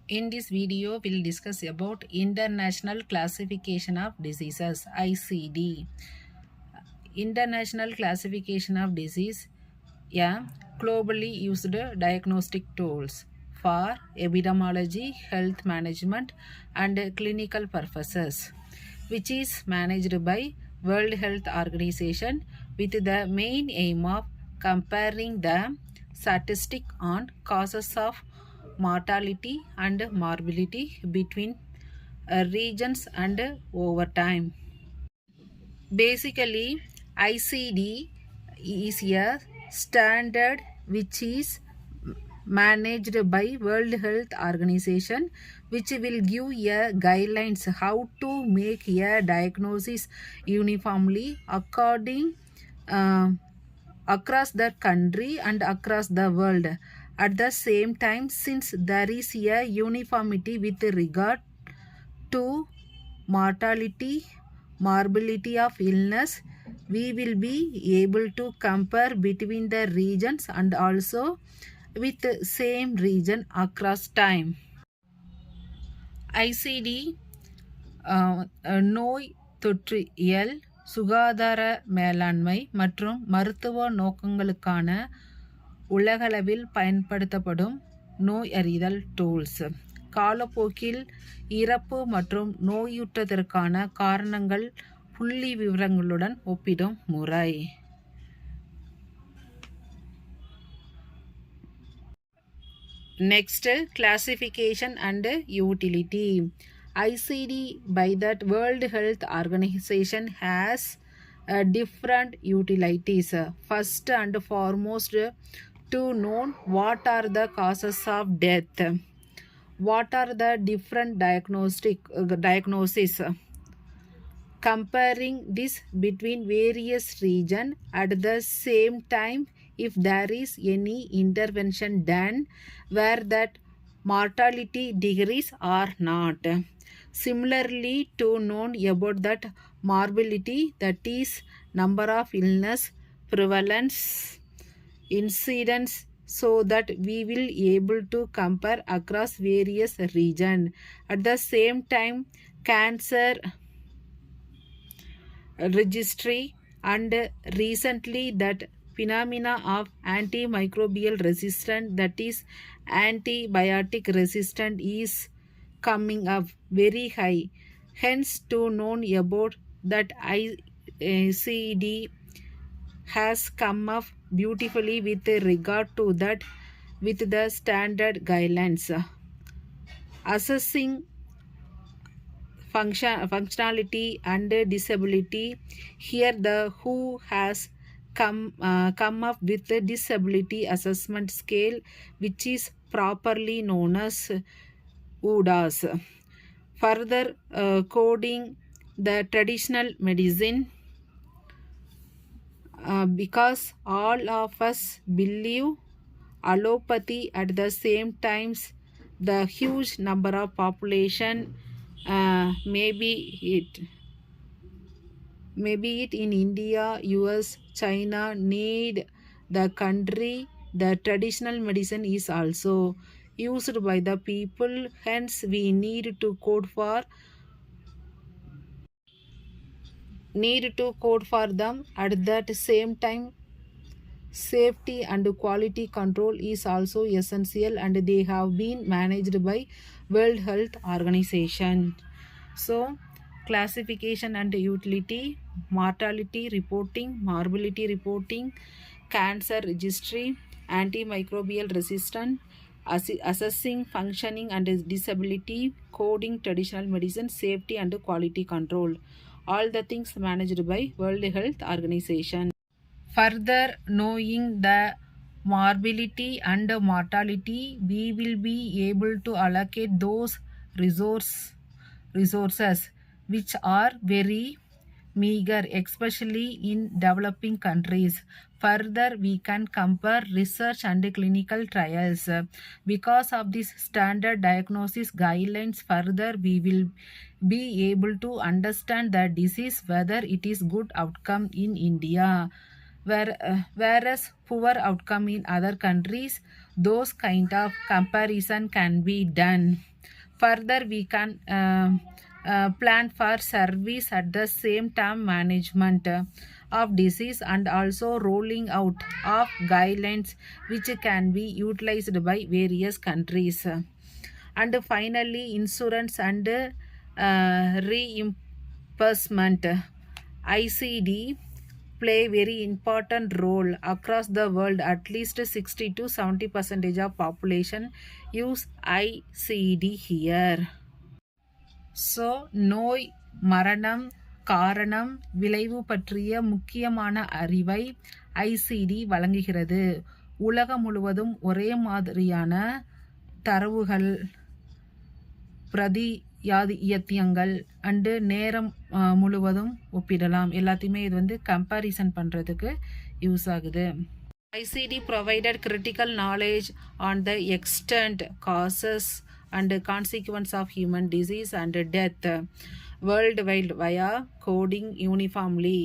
In this video, we'll discuss about International Classification of Diseases, ICD. International Classification of Disease, a globally used diagnostic tools for epidemiology, health management, and clinical purposes, which is managed by World Health Organization with the main aim of comparing the statistic on causes of mortality and morbidity between regions and over time. Basically, ICD is a standard which is managed by World Health Organization, which will give a guidelines how to make a diagnosis uniformly according uh, across the country and across the world. At the same time, since there is a uniformity with regard to mortality, morbidity of illness, we will be able to compare between the regions and also with the same region across time. ICD நோய் தொற்றியல், சுகாதார மேலாண்மை மற்றும் மருத்துவ நோக்கங்களுக்கான உலகளவில் பயன்படுத்தப்படும் நோய் அறிதல் tools. காலப்போக்கில் இறப்பு மற்றும் நோயுற்றதற்கான காரணங்கள் புள்ளி விவரங்களுடன் ஒப்பிடும் முறை. Next, classification and utility. ICD by that World Health Organization has different utilities. First and foremost, to know what are the causes of death, what are the different diagnoses, comparing this between various regions at the same time if there is any intervention done where that mortality decrease or not. Similarly, to know about that morbidity, that is number of illness, prevalence, incidence, so that we will able to compare across various region. At the same time, cancer registry and recently that phenomena of antimicrobial resistance, that is antibiotic resistant, is coming up very high. Hence, to know about that ICD has come up beautifully with regard to that with the standard guidelines. Assessing functionality and disability. Here the WHO has come up with the disability assessment scale, which is properly known as UDAS. Further coding the traditional medicine, because all of us believe allopathy. At the same times, the huge number of population, maybe it in India, US, China need the country, the traditional medicine is also used by the people. Hence, we need to code for them. At that same time, safety and quality control is also essential, and they have been managed by World Health Organization. So, classification and utility, mortality reporting, morbidity reporting, cancer registry, antimicrobial resistance, assessing functioning and disability, coding traditional medicine, safety and quality control. All the things managed by World Health Organization. Further knowing the morbidity and mortality, we will be able to allocate those resources which are very meager, especially in developing countries. Further, we can compare research and clinical trials. Because of this standard diagnosis guidelines, further we will be able to understand the disease, whether it is good outcome in India, whereas poor outcome in other countries. Those kind of comparison can be done. Further, we can plan for service at the same time management of disease and also rolling out of guidelines which can be utilized by various countries. And finally, insurance and reimbursement, ICD play very important role across the world. At least 60 to 70% of population use ICD here. So நோய், மரணம், காரணம், விளைவு பற்றிய முக்கியமான அறிவை ICT வழங்குகிறது. உலகம் முழுவதும் ஒரே மாதிரியான தரவுகள், பிரதியாதியத்தியங்கள் அண்டு நேரம் முழுவதும் ஒப்பிடலாம். எல்லாத்தையுமே இது வந்து கம்பேரிசன் பண்ணுறதுக்கு யூஸ் ஆகுது. ICT provided critical knowledge on the extent, causes and consequence of human disease and death worldwide via coding uniformly,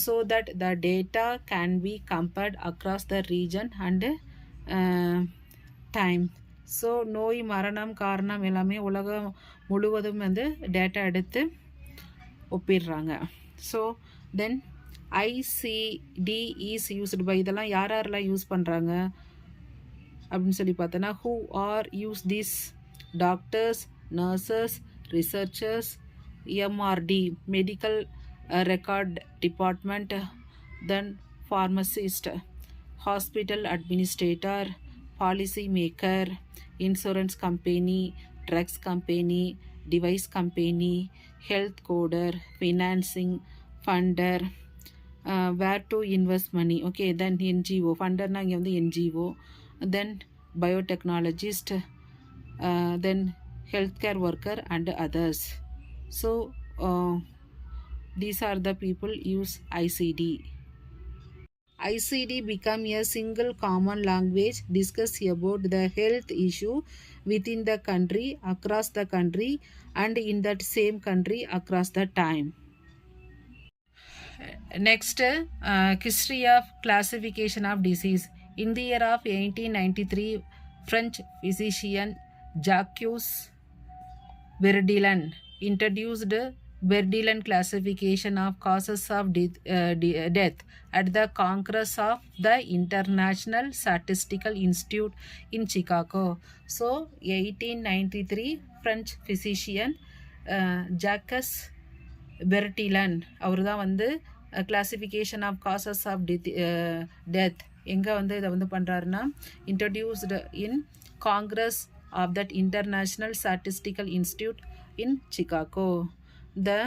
so that the data can be compared across the region and time. So நோய், மரணம், காரணம் எல்லாமே உலகம் முழுவதும் வந்து data எடுத்து ஒப்பிடுறாங்க. So then ICD is used by, இதெல்லாம் யாரெல்லாம் யூஸ் பண்ணுறாங்க அப்படின்னு சொல்லி பார்த்தோன்னா, who are use this? Doctors, nurses, researchers, MRD, medical record department, then pharmacist, hospital administrator, policy maker, insurance company, drugs company, device company, health coder, financing, funder, where to invest money. Okay, then NGO, funderனா இங்கே வந்து NGO, then biotechnologist, then healthcare worker and others. So these are the people use ICD. ICD become a single common language discuss about the health issue within the country, across the country, and in that same country across the time. Next, history of classification of disease. In the year of 1893, French physician Jacques Verdelin introduced Verdelin classification of causes of death at the Congress of the International Statistical Institute in Chicago. So 1893 French physician Jacques Verdelin அவர் தான் வந்து classification of causes of death எங்கே வந்து இதை வந்து பண்ணுறாருன்னா, introduced in congress of that International Statistical Institute in Chicago. The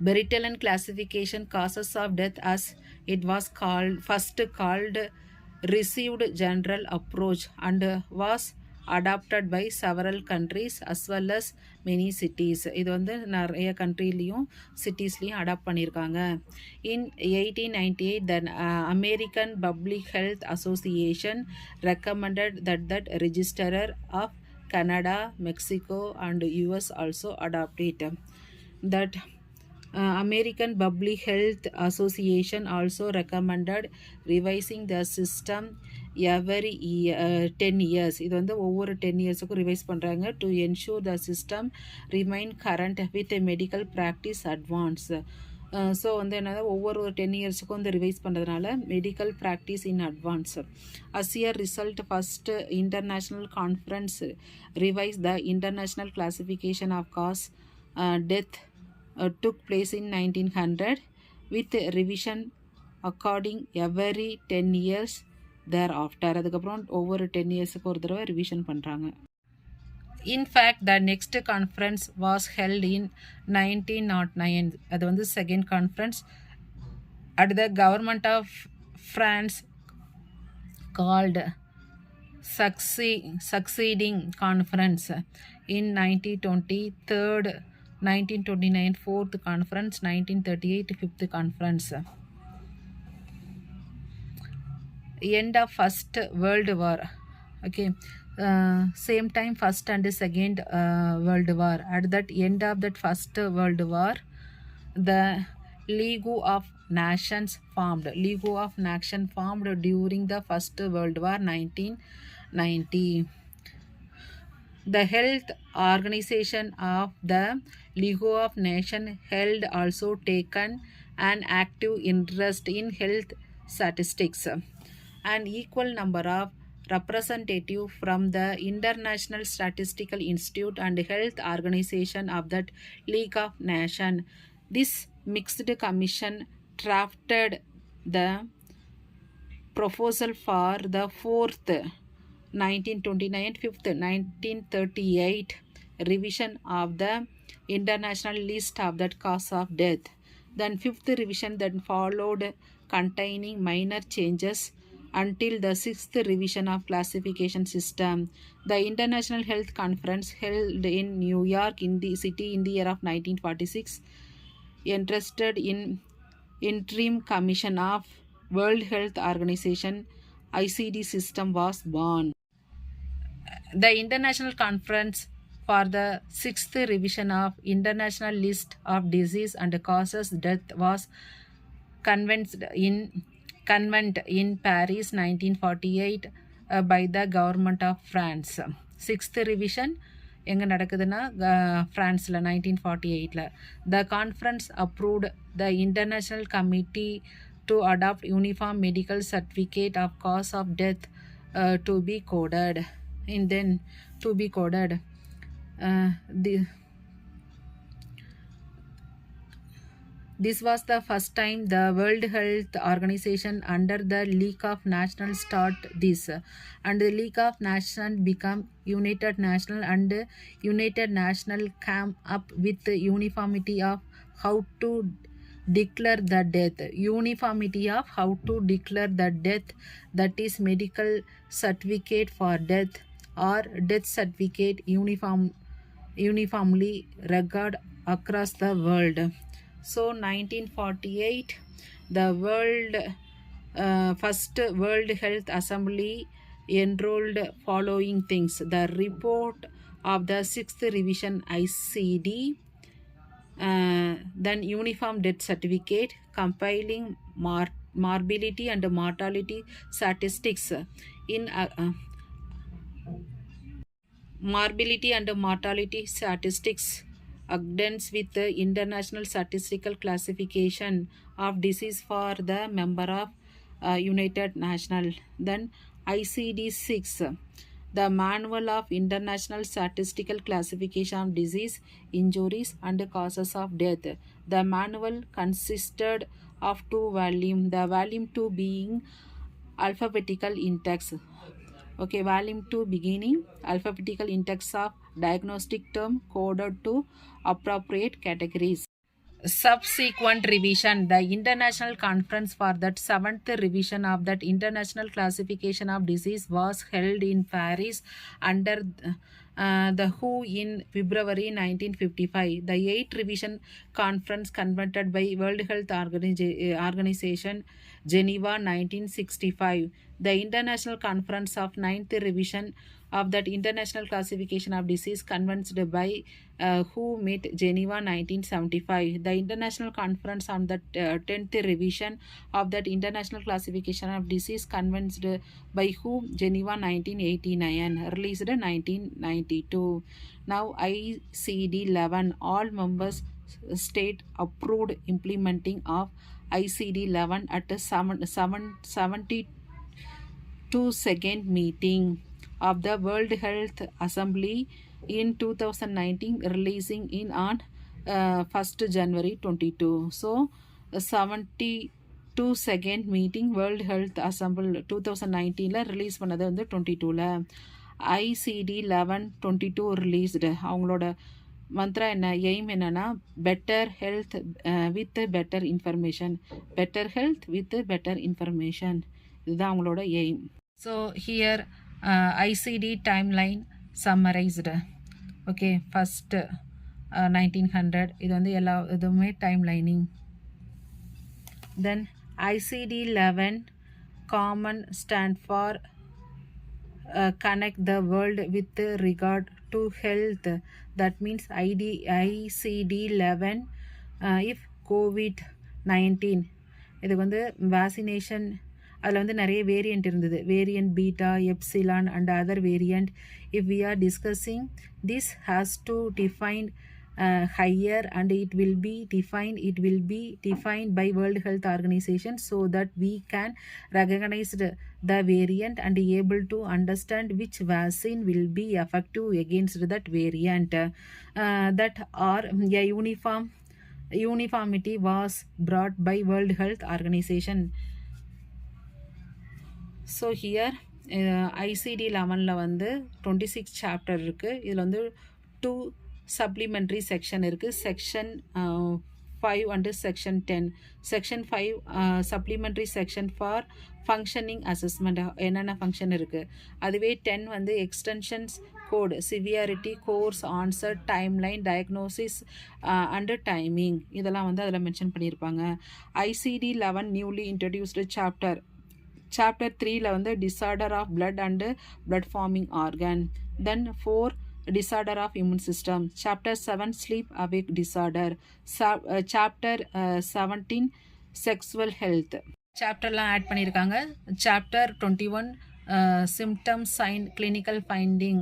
Bertillon classification causes of death, as it was first called, received general approach and was adopted by several countries as well as many cities. இது வந்து நிறைய கண்ட்ரிலையும் சிட்டிஸ்லையும் adapt பண்ணியிருக்காங்க. இன் 1898 the American Public Health Association recommended that registrar of Canada, Mexico and US also adopt it. That American Public Health Association also recommended revising the system every 10 years. இது வந்து ஒவ்வொரு 10 இயர்ஸுக்கும் revise பண்ணுறாங்க to ensure the system remain current with medical practice advance. So வந்து என்னது ஒவ்வொரு 10 இயர்ஸுக்கும் வந்து ரிவைஸ் பண்ணுறதுனால medical practice in advance. As a result first international conference revise the international classification of cause death took place in 1900 with revision according every 10 years thereafter. அதுக்கப்புறம் ஒவ்வொரு 10 இயர்ஸுக்கு ஒரு தடவை ரிவிஷன் பண்ணுறாங்க. In fact, the next conference was held in 1909. அது வந்து second conference at the government of France called succeeding conference in 1920 third, 1929 fourth conference, 1938 fifth conference. End of First World War. Okay, same time first and second World War. At that end of that First World War, the League of Nations formed. League of Nations formed during the First World War 1990. The Health Organization of the League of Nations held also taken an active interest in health statistics. An equal number of representatives from the International Statistical Institute and Health Organization of that League of Nations. This mixed commission drafted the proposal for the fourth 1929 fifth 1938 revision of the international list of that cause of death. Then fifth revision then followed, containing minor changes until the sixth revision of classification system. The International Health Conference held in New York in the city in the year of 1946 entrusted in interim commission of World Health Organization ICD system was born. The International Conference for the sixth revision of International List of Disease and Causes Death was convened in Paris 1948 by the government of France. Sixth revision எங்கே நடக்குதுன்னா ஃப்ரான்ஸில் 1948. The conference approved the International Committee to adopt uniform medical certificate of cause of death to be coded. And then to be coded. This was the first time the World Health Organization under the League of Nations started this, and the League of Nations became United Nations, and United Nations came up with the uniformity of how to declare the death. Uniformity of how to declare the death, that is medical certificate for death or death certificate uniformly regarded across the world. So 1948 the first World Health Assembly enrolled following things: the report of the sixth revision ICD, then uniform death certificate, compiling morbidity and mortality statistics in morbidity and mortality statistics accordance with the International Statistical Classification of Disease for the member of United Nations. Then ICD-6, the Manual of International Statistical Classification of Disease, Injuries and Causes of Death. The manual consisted of 2 volumes, the volume 2 being alphabetical index. Okay, volume 2 beginning alphabetical index of diagnostic term coded to appropriate categories. Subsequent revision: the International Conference for that 7th revision of that International Classification of Disease was held in Paris under the WHO in February 1955. The 8th revision conference convened by World Health Organization Geneva 1965. The International Conference of 9th revision of that International Classification of Disease convened by WHO met Geneva 1975. The International Conference on the 10th revision of that International Classification of Disease convened by WHO Geneva 1989, released 1992. Now ICD-11, all members state approved implementing of ICD-11 at a 72nd meeting of the World Health Assembly in 2019, releasing in on 1st January 22. So 72nd meeting World Health Assembly 2019 release பண்ணது வந்து 22ல. ICD-11 22 released. அவங்களோட மந்த்ரா என்ன, aim என்னன்னா better health with better information, better health with better information, இதுதான் அவங்களோட aim. So here ICD timeline summarized. Okay, first 1900 இது வந்து எல்லா இதுவுமே time lining. Then ICD-11 common stand for connect the world with regard to health. That means ICD-11 if COVID-19 இது வந்து vaccination அதில் வந்து நிறைய வேரியண்ட் இருந்தது. Variant beta, epsilon and other variant. If we are discussing this has to define higher and it will be defined by World Health Organization so that we can recognize the variant and able to understand which vaccine will be effective against that variant. That are a uniformity was brought by World Health Organization. So here ICD 11ல் வந்து 26 chapter இருக்குது. இதில் வந்து 2 supplementary section இருக்குது. Section 5 and section 10. Section 5 supplementary section for functioning assessment, என்னென்ன function இருக்குது. அதுவே 10 வந்து extensions code, severity, course, onset, timeline, diagnosis and timing, இதெல்லாம் வந்து அதில் மென்ஷன் பண்ணியிருப்பாங்க. ஐசிடி 11 நியூலி இன்ட்ரடியூஸ்டு சாப்டர் 3ல வந்து disorder of blood and blood forming organ. Then 4 disorder of immune system. Chapter 7 sleep awake disorder. Chapter 17 sexual health. சாப்டர்லாம் add பண்ணியிருக்காங்க. Chapter 21 symptom sign clinical finding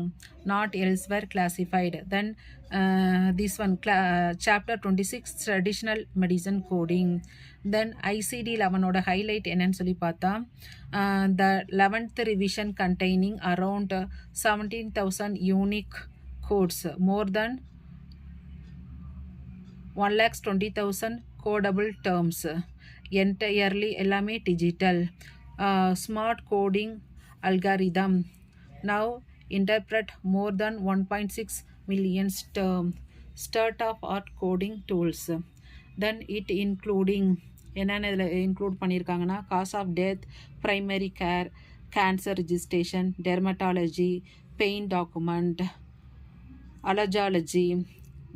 not elsewhere classified. Then this one chapter 26 traditional medicine coding. Then ICD 11 ஓட highlight என்னன்னு சொல்லி பார்த்தா, the 11th revision containing around 17,000 unique codes, more than 1,20,000 codable terms, entirely எல்லாமே digital. Smart coding algorithm now interpret more than 1.6 million terms. State of art coding tools. Then it including என்னென்ன இதில் include பண்ணியிருக்காங்கன்னா, cause of death, primary care, cancer registration, dermatology, pain document, allergology,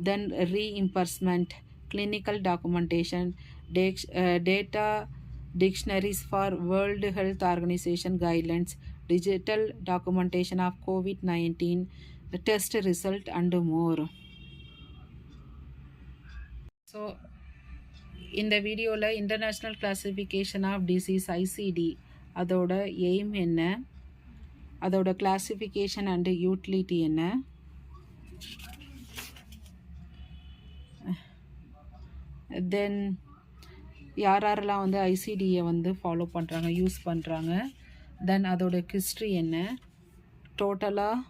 then reimbursement, clinical documentation, data dictionaries for World Health Organization guidelines, digital documentation of COVID-19, the test result and more. So இந்த வீடியோவில் international classification of diseases ICD அதோட aim என்ன, அதோட classification and utility என்ன, தென் யாரெல்லாம் வந்து ஐசிடியை வந்து follow பண்ணுறாங்க, யூஸ் பண்ணுறாங்க, தென் அதோட ஹிஸ்ட்ரி என்ன, டோட்டலாக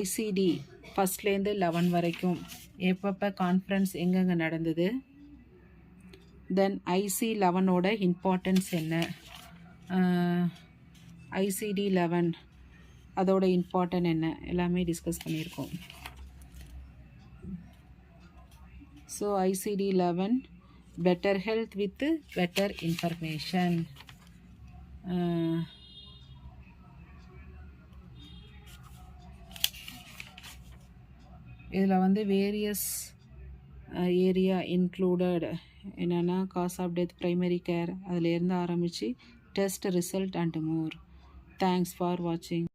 ஐசிடி ஃபஸ்ட்லேருந்து 11 வரைக்கும் எப்பப்போ கான்ஃபரன்ஸ் எங்கெங்கே நடந்தது, தென் ஐசி 11ஓட இம்பார்ட்டன்ஸ் என்ன, ஐசிடி 11 அதோட இம்பார்ட்டன் என்ன, எல்லாமே டிஸ்கஸ் பண்ணியிருக்கோம். So ICD 11 better health with better information. இதில் வந்து வேரியஸ் ஏரியா இன்க்ளூடட் என்னென்னா, cause of death, primary care, அதிலேருந்து ஆரம்பித்து test result and more. Thanks for வாட்சிங்.